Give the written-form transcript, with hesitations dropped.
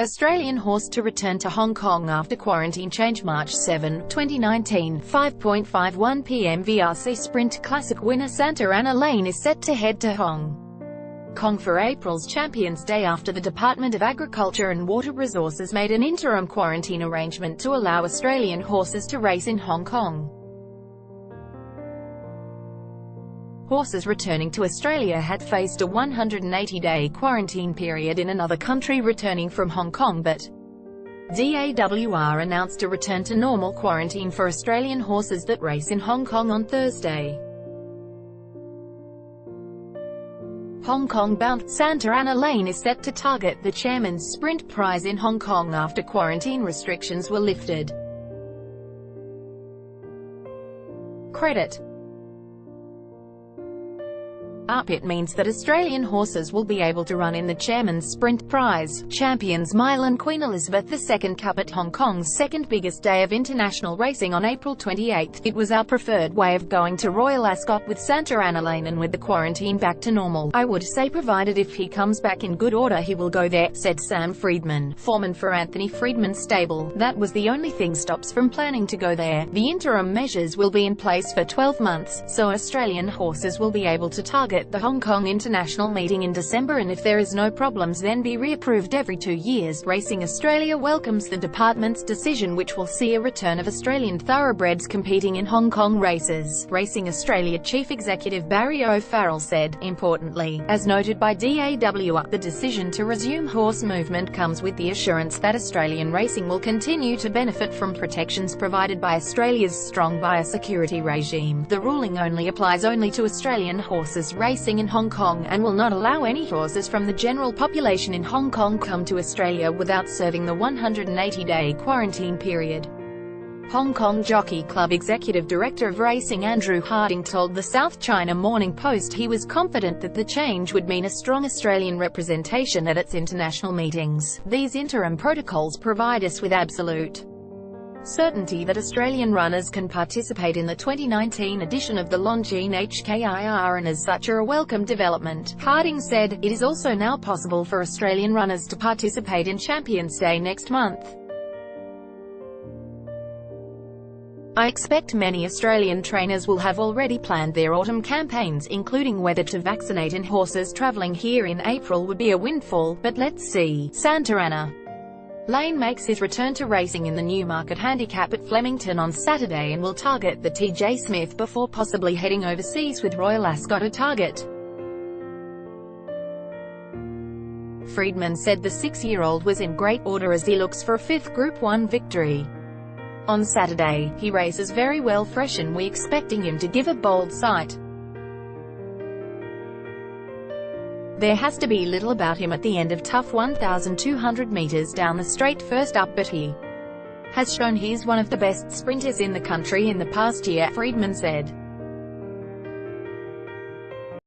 Australian horse to return to Hong Kong after quarantine. changeMarch 7, 2019, 5:51 p.m. VRC Sprint Classic winner Santa Ana Lane is set to head to Hong Kong for April's Champions Day after the Department of Agriculture and Water Resources made an interim quarantine arrangement to allow Australian horses to race in Hong Kong. Horses returning to Australia had faced a 180-day quarantine period in another country returning from Hong Kong, but DAWR announced a return to normal quarantine for Australian horses that race in Hong Kong on Thursday. Hong Kong-bound Santa Ana Lane is set to target the Chairman's Sprint Prize in Hong Kong after quarantine restrictions were lifted. Credit It means that Australian horses will be able to run in the Chairman's Sprint Prize, Champions Mile and Queen Elizabeth II Cup at Hong Kong's second biggest day of international racing on April 28. It was our preferred way of going to Royal Ascot with Santa Ana Lane, and with the quarantine back to normal, I would say provided if he comes back in good order he will go there, said Sam Friedman, foreman for Anthony Friedman's stable. That was the only thing stops from planning to go there. The interim measures will be in place for 12 months, so Australian horses will be able to target the Hong Kong International meeting in December, and if there is no problems then be reapproved every 2 years. Racing Australia welcomes the department's decision, which will see a return of Australian thoroughbreds competing in Hong Kong races. Racing Australia Chief Executive Barry O'Farrell said, "Importantly, as noted by DAWR, the decision to resume horse movement comes with the assurance that Australian racing will continue to benefit from protections provided by Australia's strong biosecurity regime. The ruling only applies to Australian horses racing in Hong Kong, and will not allow any horses from the general population in Hong Kong come to Australia without serving the 180-day quarantine period." Hong Kong Jockey Club Executive Director of Racing Andrew Harding told the South China Morning Post he was confident that the change would mean a strong Australian representation at its international meetings. "These interim protocols provide us with absolute certainty that Australian runners can participate in the 2019 edition of the Longines HKIR, and as such are a welcome development," Harding said. "It is also now possible for Australian runners to participate in Champions Day next month. I expect many Australian trainers will have already planned their autumn campaigns, including whether to vaccinate, and horses travelling here in April would be a windfall, but let's see." Santa Ana Lane makes his return to racing in the Newmarket Handicap at Flemington on Saturday and will target the TJ Smith before possibly heading overseas with Royal Ascot a target. Friedman said the 6-year-old was in great order as he looks for a 5th Group 1 victory on Saturday. "He races very well fresh and we expecting him to give a bold sight. There has to be little about him at the end of tough 1,200 meters down the straight first up, but he has shown he's one of the best sprinters in the country in the past year," Friedman said.